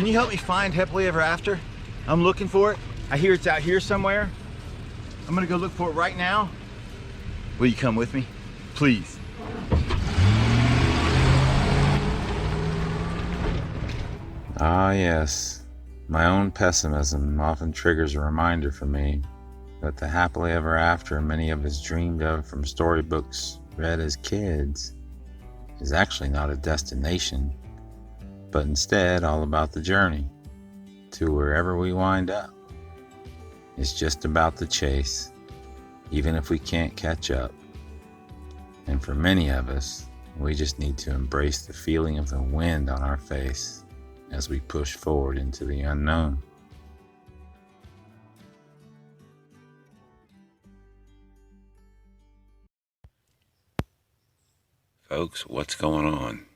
Can you help me find Happily Ever After? I'm looking for it. I hear it's out here somewhere. I'm gonna go look for it right now. Will you come with me? Please. Ah, yes. My own pessimism often triggers a reminder for me that the happily ever after many of us dreamed of from storybooks read as kids is actually not a destination, but instead all about the journey to wherever we wind up. It's just about the chase, even if we can't catch up. And for many of us, we just need to embrace the feeling of the wind on our face as we push forward into the unknown. Folks, what's going on?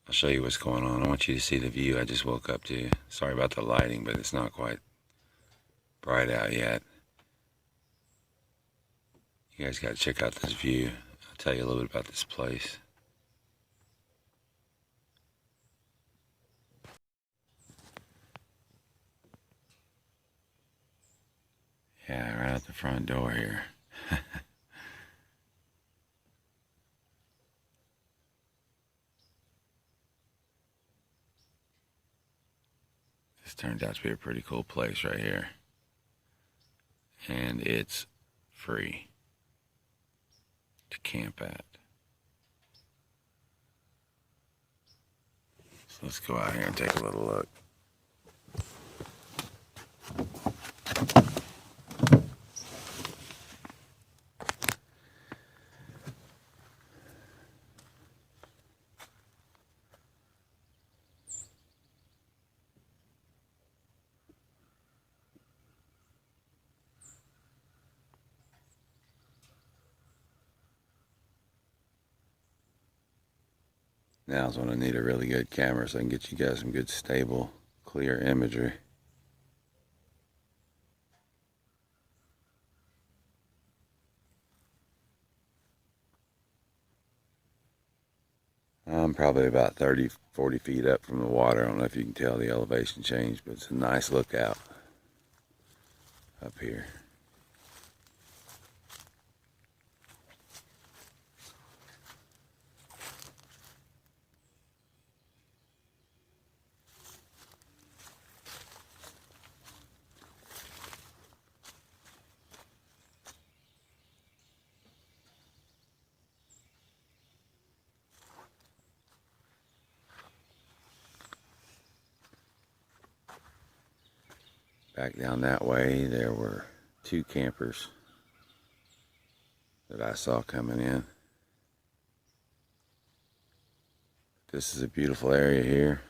I'll show you what's going on. I want you to see the view I just woke up to. Sorry about the lighting, but it's not quite bright out yet. You guys got to check out this view. I'll tell you a little bit about this place. Yeah, right out the front door here. This turns out to be a pretty cool place right here. And it's free to camp at. So let's go out here and take a little look. Now's when I need a really good camera so I can get you guys some good, stable, clear imagery. I'm probably about 30, 40 feet up from the water. I don't know if you can tell the elevation change, but it's a nice lookout up here. Back down that way, there were two campers that I saw coming in. This is a beautiful area here.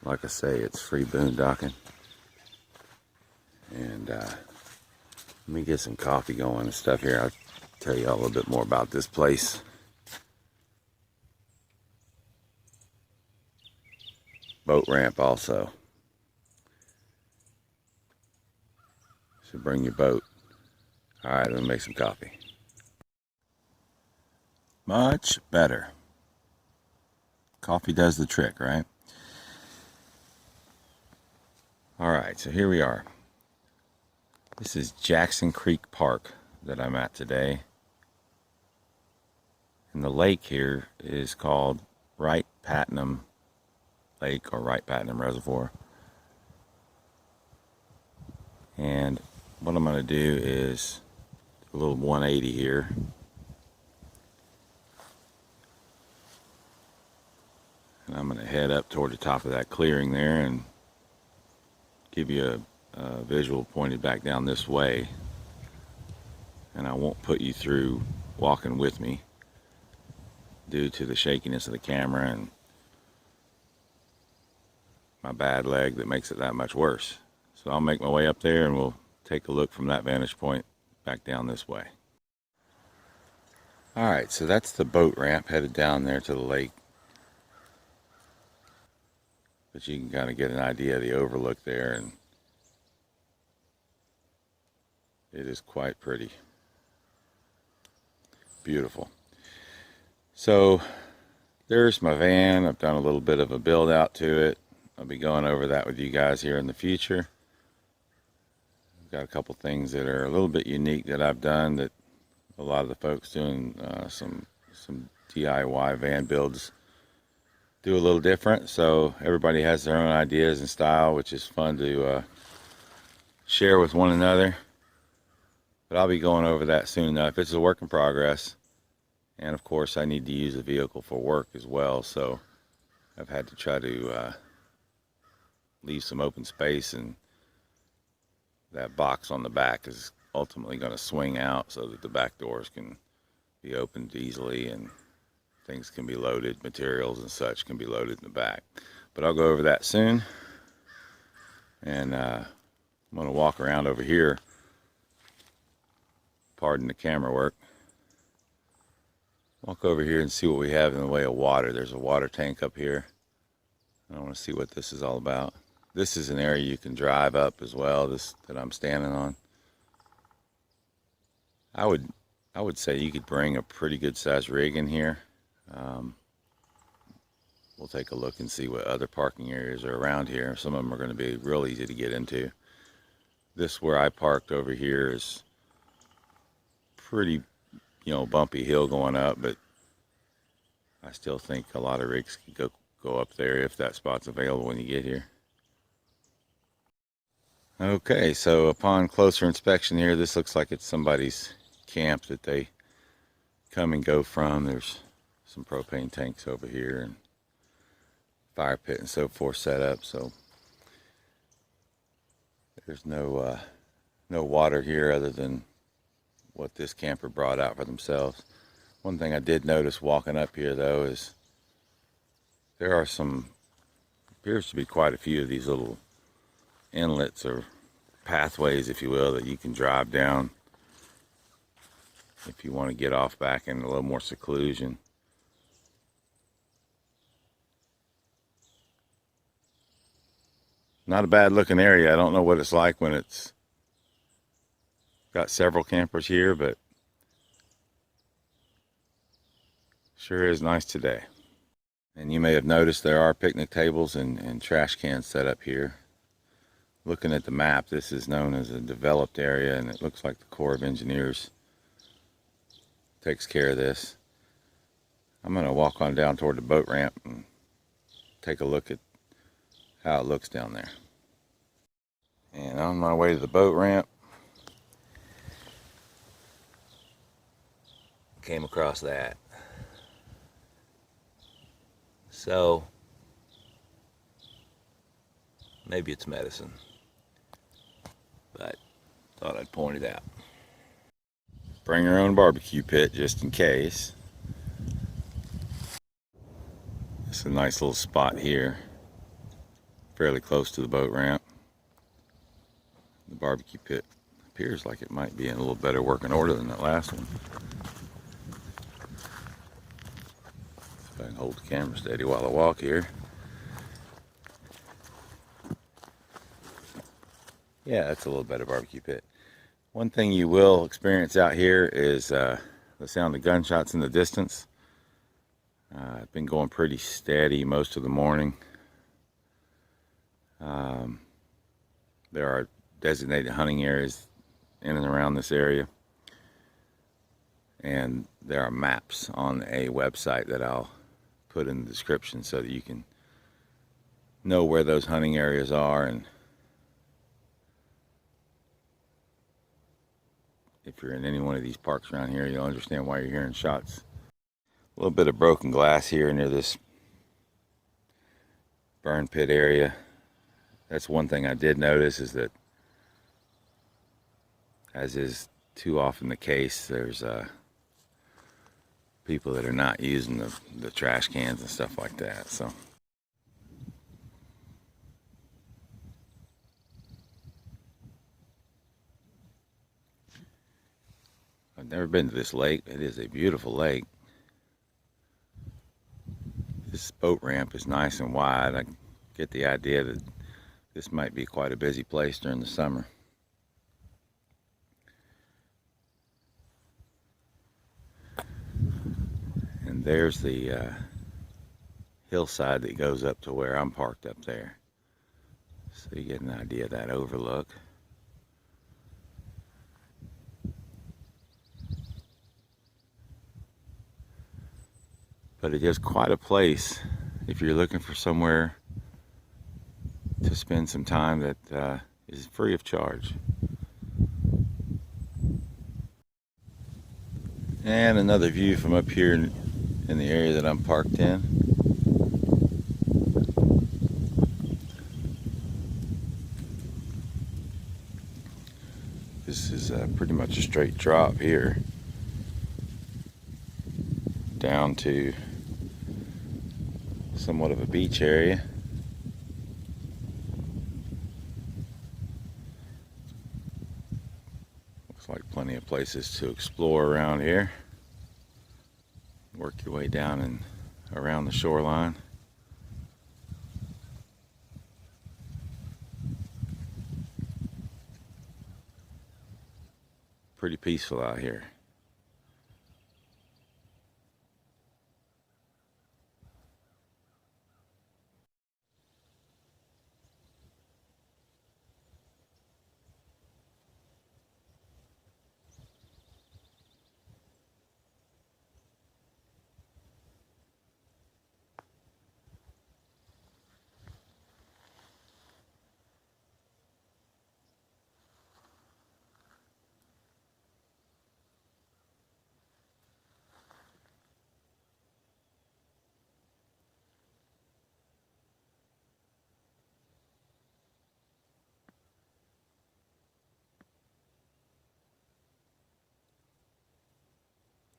Like I say, it's free boondocking. And let me get some coffee going and stuff here. I'll tell you all a little bit more about this place. Boat ramp also. So bring your boat. All right, let me make some coffee. Much better. Coffee does the trick, right? All right, so here we are. This is Jackson Creek Park that I'm at today. And the lake here is called Wright Patnam Lake or Wright Patnam Reservoir. And what I'm going to do is a little 180 here. And I'm going to head up toward the top of that clearing there and give you a visual pointed back down this way. And I won't put you through walking with me due to the shakiness of the camera and my bad leg that makes it that much worse. So I'll make my way up there and we'll take a look from that vantage point back down this way. All right, so that's the boat ramp headed down there to the lake. But you can kind of get an idea of the overlook there, and it is quite pretty. Beautiful. So There's my van. I've done a little bit of a build out to it. I'll be going over that with you guys here in the future. I've got a couple things that are a little bit unique that I've done that a lot of the folks doing some DIY van builds do a little different. So everybody has their own ideas and style, which is fun to share with one another. But I'll be going over that soon enough. It's a work in progress. And of course, I need to use the vehicle for work as well. So I've had to try to leave some open space, and that box on the back is ultimately going to swing out so that the back doors can be opened easily and things can be loaded, materials and such can be loaded in the back. But I'll go over that soon. And I'm going to walk around over here. Pardon the camera work. Walk over here and see what we have in the way of water. There's a water tank up here. I want to see what this is all about. This is an area you can drive up as well, this that I'm standing on. I would say you could bring a pretty good sized rig in here. We'll take a look and see what other parking areas are around here. Some of them are going to be real easy to get into. This where I parked over here is pretty, bumpy hill going up, but I still think a lot of rigs could go up there if that spot's available when you get here. Okay, so upon closer inspection here, this looks like it's somebody's camp that they come and go from. There's some propane tanks over here and fire pit and so forth set up. So there's no water here other than what this camper brought out for themselves. One thing I did notice walking up here though is there are appears to be quite a few of these little inlets or pathways, if you will, that you can drive down if you want to get off back in a little more seclusion. Not a bad looking area. I don't know what it's like when it's got several campers here, but sure is nice today. And you may have noticed there are picnic tables and trash cans set up here. Looking at the map, this is known as a developed area, and it looks like the Corps of Engineers takes care of this. I'm going to walk on down toward the boat ramp and take a look at how it looks down there. And on my way to the boat ramp, came across that. So maybe it's medicine, but thought I'd point it out. Bring your own barbecue pit just in case. It's a nice little spot here, fairly close to the boat ramp. The barbecue pit appears like it might be in a little better working order than that last one. If I can hold the camera steady while I walk here. Yeah, that's a little better barbecue pit. One thing you will experience out here is the sound of gunshots in the distance. I've been going pretty steady most of the morning. There are designated hunting areas in and around this area, and there are maps on a website that I'll put in the description so that you can know where those hunting areas are, and if you're in any one of these parks around here, you'll understand why you're hearing shots. A little bit of broken glass here near this burn pit area. That's one thing I did notice, is that, as is too often the case, there's people that are not using the trash cans and stuff like that. So I've never been to this lake. It is a beautiful lake. This boat ramp is nice and wide. I get the idea that this might be quite a busy place during the summer. And there's the hillside that goes up to where I'm parked up there. So you get an idea of that overlook. But it is quite a place if you're looking for somewhere to spend some time that is free of charge. And another view from up here in the area that I'm parked in. This is pretty much a straight drop here down to somewhat of a beach area. Looks like plenty of places to explore around here. Work your way down and around the shoreline. Pretty peaceful out here.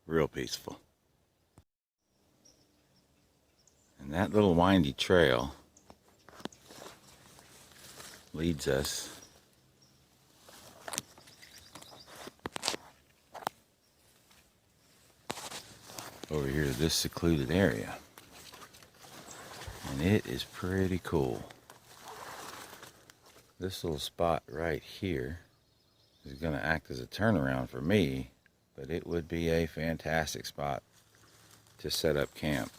Real peaceful. And that little windy trail leads us over here to this secluded area. And it is pretty cool. This little spot right here is going to act as a turnaround for me, but it would be a fantastic spot to set up camp.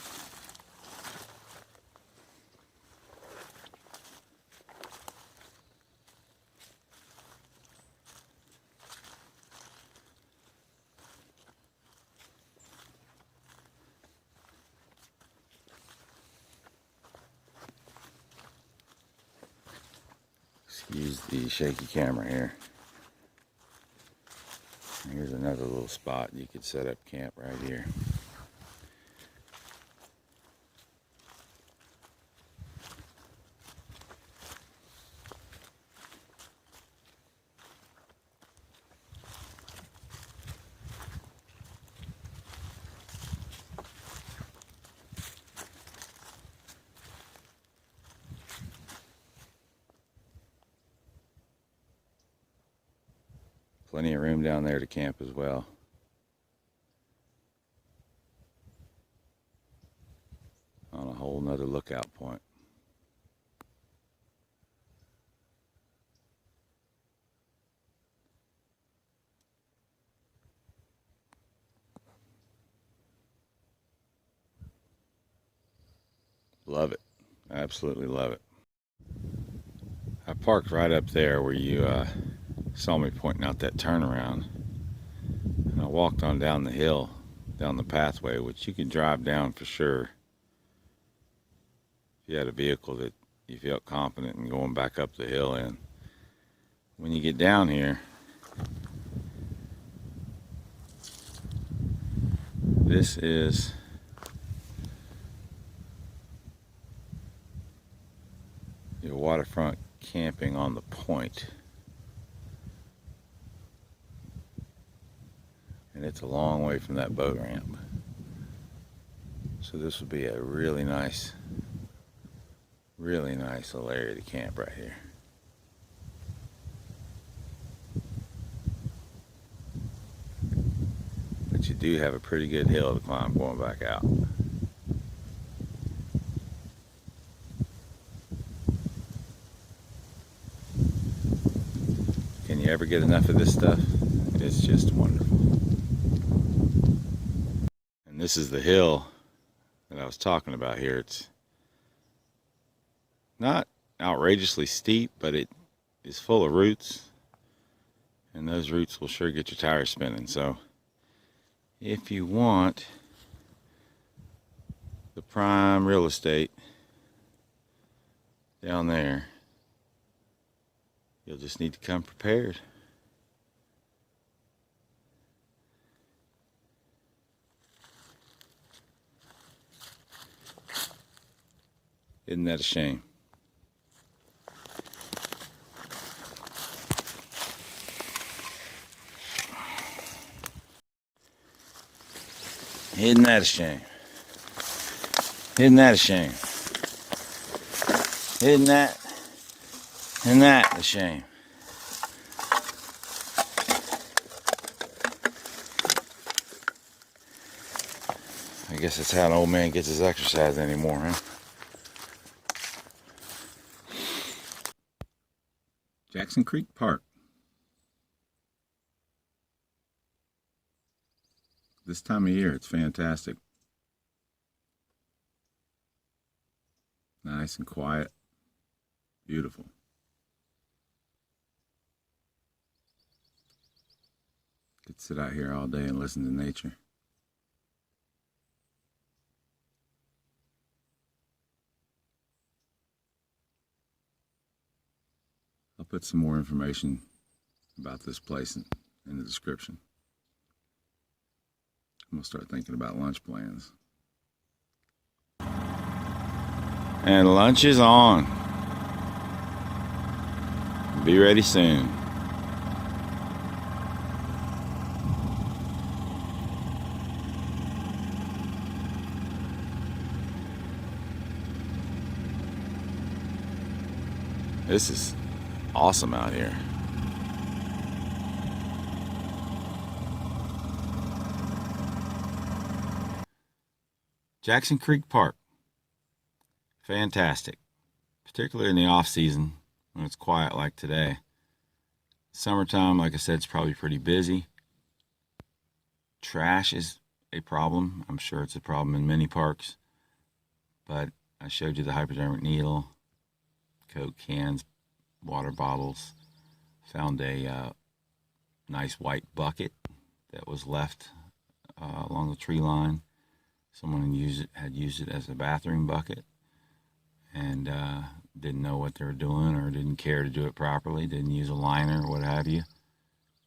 Excuse the shaky camera here. Here's another little spot you could set up camp right here. Plenty of room down there to camp as well. On a whole nother lookout point. Love it. Absolutely love it. I parked right up there where you saw me pointing out that turnaround, and I walked on down the hill, down the pathway, which you can drive down for sure if you had a vehicle that you felt confident in going back up the hill in. When you get down here, this is your waterfront camping on the point. And it's a long way from that boat ramp. So this would be a really nice little area to camp right here. But you do have a pretty good hill to climb going back out. Can you ever get enough of this stuff? It's just wonderful. And this is the hill that I was talking about here. It's not outrageously steep, but it is full of roots, and those roots will sure get your tires spinning. So if you want the prime real estate down there, you'll just need to come prepared. Isn't that a shame? Isn't that a shame? Isn't that a shame? Isn't that a shame? I guess that's how an old man gets his exercise anymore, huh? Jackson Creek Park. This time of year, it's fantastic. Nice and quiet. Beautiful. Could sit out here all day and listen to nature. I'll put some more information about this place in the description. I'm gonna start thinking about lunch plans. And lunch is on. Be ready soon. This is awesome out here. Jackson Creek Park. Fantastic. Particularly in the off season when it's quiet like today. Summertime, like I said, it's probably pretty busy. Trash is a problem. I'm sure it's a problem in many parks. But I showed you the hypodermic needle, Coke cans, water bottles. Found a nice white bucket that was left along the tree line. Someone had used it as a bathroom bucket and didn't know what they were doing or didn't care to do it properly, didn't use a liner or what have you.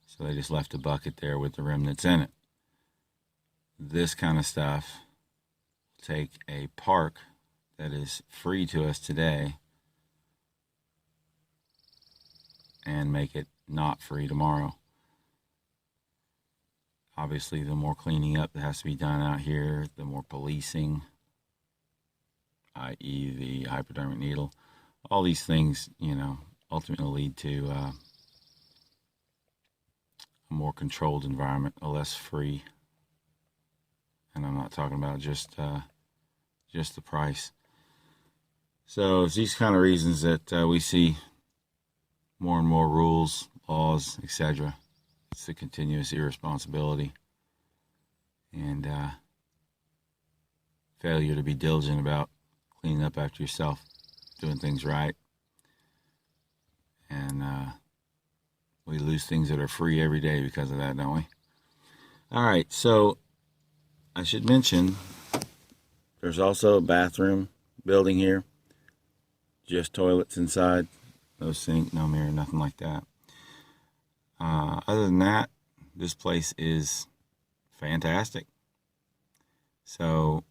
So they just left the bucket there with the remnants in it. This kind of stuff will take a park that is free to us today and make it not free tomorrow. Obviously, the more cleaning up that has to be done out here, the more policing, i.e. the hypodermic needle, all these things, ultimately lead to a more controlled environment, a less free. And I'm not talking about just the price. So it's these kind of reasons that we see more and more rules, laws, etc. It's the continuous irresponsibility and failure to be diligent about cleaning up after yourself, doing things right. And we lose things that are free every day because of that, don't we? All right, so I should mention there's also a bathroom building here. Just toilets inside. No sink, no mirror, nothing like that. Other than that, this place is fantastic. So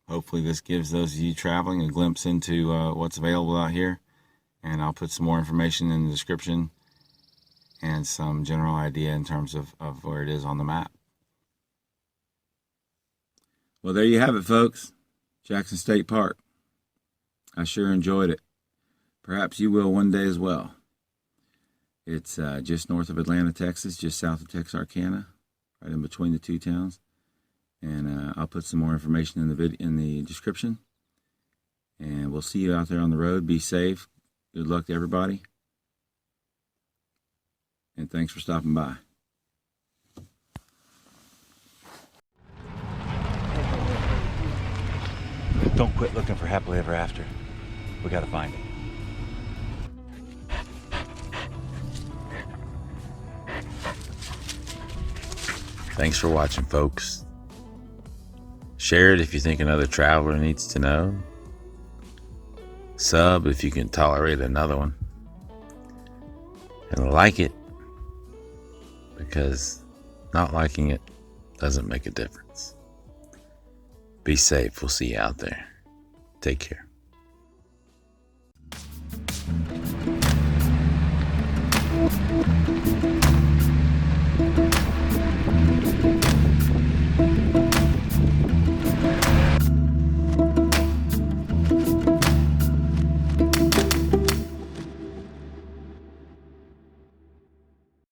hopefully this gives those of you traveling a glimpse into what's available out here. And I'll put some more information in the description and some general idea in terms of where it is on the map. Well, there you have it, folks. Jackson State Park. I sure enjoyed it. Perhaps you will one day as well. It's just north of Atlanta, Texas, just south of Texarkana, right in between the two towns. And I'll put some more information in the description. And we'll see you out there on the road. Be safe. Good luck to everybody. And thanks for stopping by. Don't quit looking for happily ever after. We gotta find it. Thanks for watching, folks. Share it if you think another traveler needs to know. Sub if you can tolerate another one. And like it, because not liking it doesn't make a difference. Be safe. We'll see you out there. Take care.